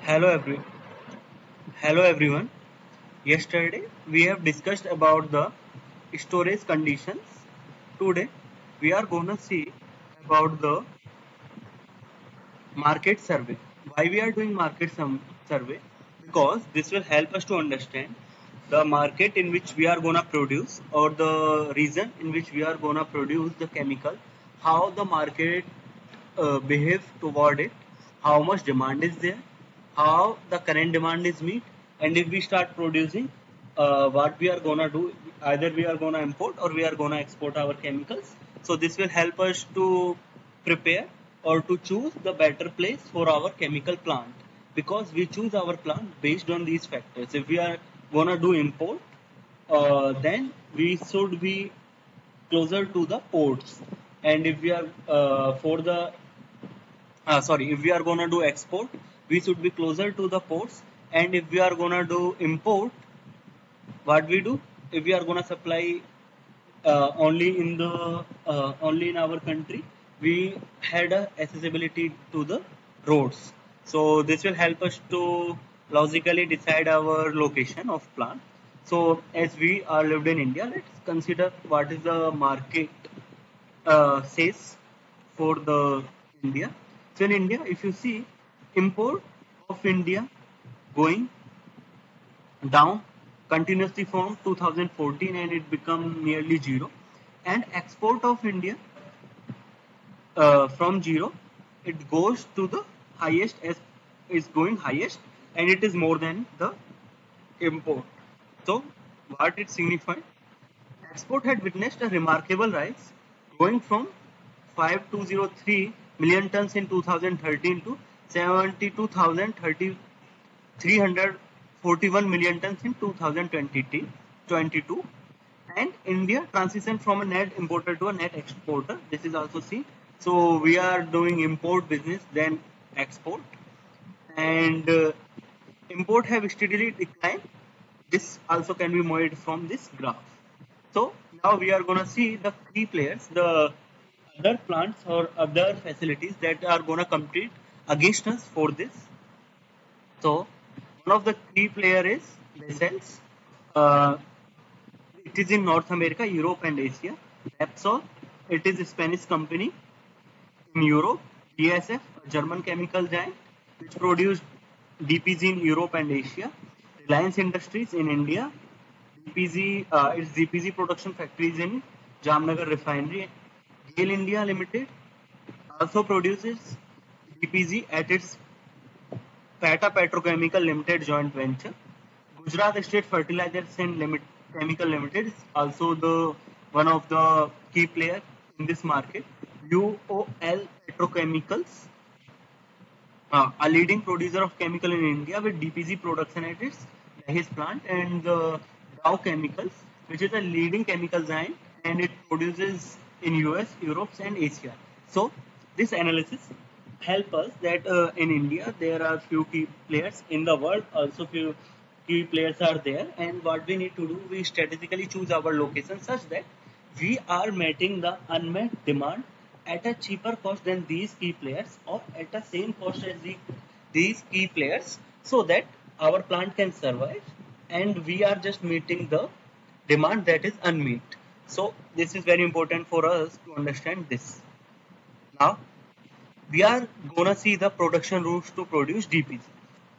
Hello every Hello everyone. Yesterday we have discussed about the storage conditions. Today we are gonna see about the market survey. Why we are doing survey? Because this will help us to understand the market in which we are gonna produce or the region in which we are gonna produce the chemical, how the market behave toward it, how much demand is there, how the current demand is meet, and if we start producing, what we are gonna do, either we are gonna import or we are gonna export our chemicals. So this will help us to prepare or to choose the better place for our chemical plant, because we choose our plant based on these factors. If we are gonna do import, then we should be closer to the ports, and if we are if we are gonna do export, we should be closer to the ports, and if we are gonna do import, what we do, if we are gonna supply only in our country, we had a accessibility to the roads. So this will help us to logically decide our location of plant. So as we are lived in India, let's consider what is the market says for the India. So in India, if you see, import of India going down continuously from 2014, and it become nearly zero, and export of India from zero, it goes to the highest, as is going highest, and it is more than the import. So what it signified, export had witnessed a remarkable rise, going from 5203 million tons in 2013 to 72,341 million tons in 2022, and India transitioned from a net importer to a net exporter. This is also seen. So we are doing import business then export, and import have steadily declined. This also can be made from this graph. So now we are gonna see the key players, the other plants or other facilities that are gonna compete against us for this. So one of the key player is Vessels. Uh, it is in North America, Europe, and Asia. Repsol, it is a Spanish company in Europe. BASF, a German chemical giant, which produced DPG in Europe and Asia. Reliance Industries in India. Its DPG production factories in Jamnagar refinery. GAIL India Limited also produces DPG at its Tata Petrochemical Limited joint venture. Gujarat State Fertilizers and Chemical Limited is also the one of the key players in this market. UOL Petrochemicals, a leading producer of chemical in India with DPG production at its Dahej plant, and Dow Chemicals, which is a leading chemical giant, and it produces in US, Europe, and Asia. So this analysis help us that in India there are few key players, in the world also few key players are there, and what we need to do, we strategically choose our location such that we are meeting the unmet demand at a cheaper cost than these key players, or at the same cost as these key players, so that our plant can survive and we are just meeting the demand that is unmet. So this is very important for us to understand this. Now we are gonna see the production routes to produce DPG.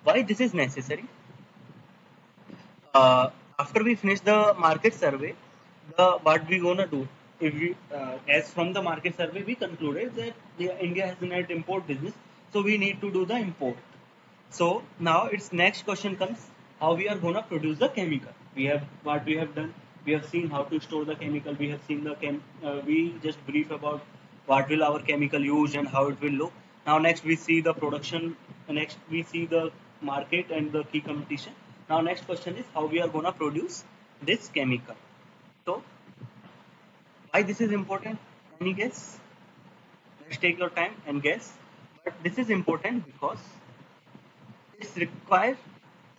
Why this is necessary? uh, After we finish the market survey, the what we gonna do, if we as from the market survey we concluded that India has a net import business, so we need to do the import. So now its next question comes, how we are gonna produce the chemical. We have what we have done, we have seen how to store the chemical, we have seen we just brief about what will our chemical use and how it will look. Now next we see the production, next we see the market and the key competition. Now next question is how we are gonna produce this chemical. So why this is important? Any guess? Let's take your time and guess. But this is important because it's required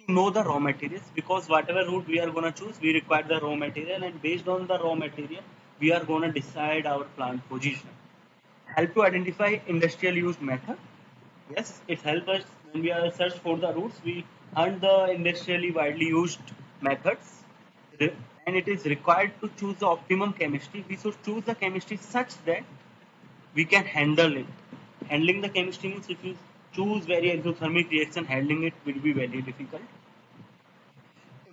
to know the raw materials, because whatever route we are going to choose, we require the raw material, and based on the raw material we are going to decide our plant position. Help to identify industrial use method. Yes, it helps us when we are search for the routes. We hunt the industrially widely used methods, and it is required to choose the optimum chemistry. We should choose the chemistry such that we can handle it. Handling the chemistry means if you choose very exothermic reaction, handling it will be very difficult.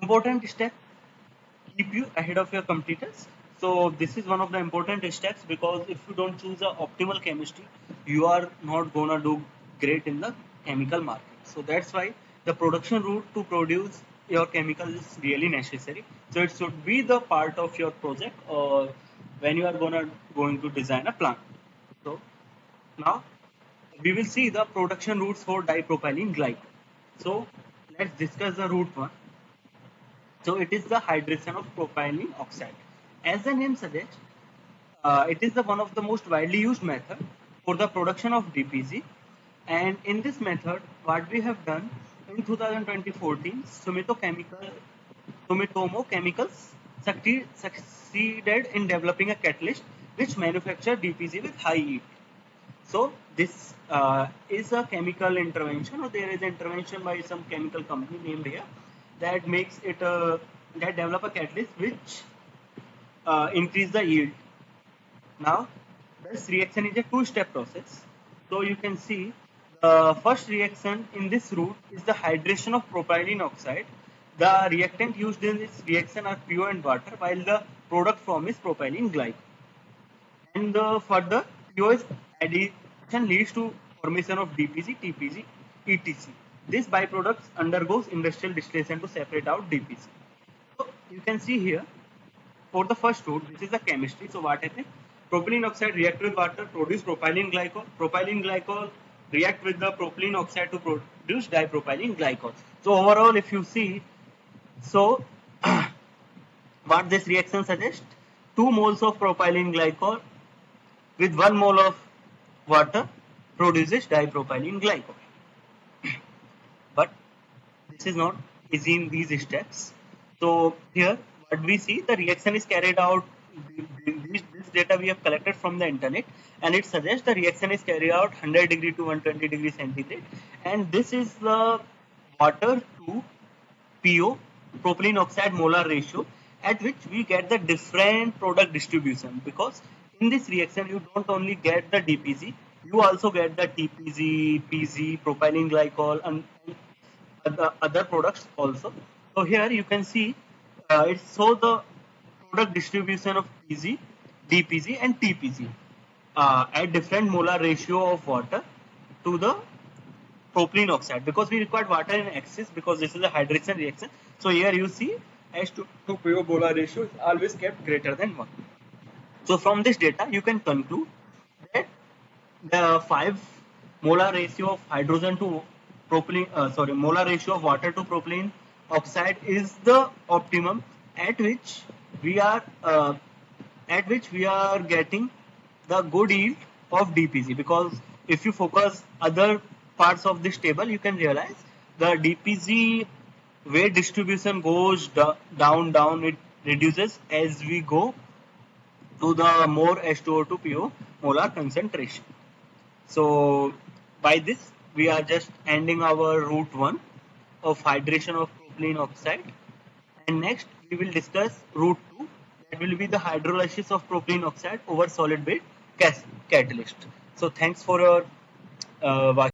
Important step keep you ahead of your competitors. So this is one of the important steps because if you don't choose the optimal chemistry, you are not gonna do great in the chemical market. So that's why the production route to produce your chemical is really necessary. So it should be the part of your project or when you are going to design a plant. So now we will see the production routes for dipropylene glycol. So let's discuss the route one. So it is the hydration of propylene oxide. As the name suggests, it is the one of the most widely used method for the production of DPG. And in this method, what we have done in 2014, Sumitomo Chemicals succeeded in developing a catalyst which manufactured DPG with high yield. So this is a chemical intervention, or there is intervention by some chemical company named here that makes it that develop a catalyst which increase the yield. Now, this reaction is a two-step process. So you can see the first reaction in this route is the hydration of propylene oxide. The reactant used in this reaction are PO and water, while the product form is propylene glycol. And further, POS addition leads to formation of DPG, TPG, ETC. This byproduct undergoes industrial distillation to separate out DPG. So you can see here for the first route, this is the chemistry. So what happens? Propylene oxide react with water, produce propylene glycol. Propylene glycol react with the propylene oxide to produce dipropylene glycol. So overall, if you see, so what this reaction suggests, 2 moles of propylene glycol with 1 mole of water produces dipropylene glycol. But this is not easy in these steps. So here what we see, the reaction is carried out, this data we have collected from the internet, and it suggests the reaction is carried out 100 degree to 120 degree centigrade, and this is the water to PO, propylene oxide molar ratio, at which we get the different product distribution, because in this reaction you don't only get the DPG, you also get the TPG, PG, propylene glycol, and other products also. So here you can see it shows the product distribution of PG, DPG, and TPG at different molar ratio of water to the propylene oxide, because we required water in excess because this is a hydration reaction. So here you see H to PO molar ratio is always kept greater than 1. So from this data you can conclude that the 5 molar ratio of hydrogen to propylene, molar ratio of water to propylene oxide is the optimum at which we are getting the good yield of DPG, because if you focus other parts of this table, you can realize the DPG weight distribution goes down, it reduces as we go to the more H2O to PO molar concentration. So by this we are just ending our route 1 of hydration of propylene oxide, and next we will discuss route 2, that will be the hydrolysis of propylene oxide over solid bed catalyst. So thanks for your watching.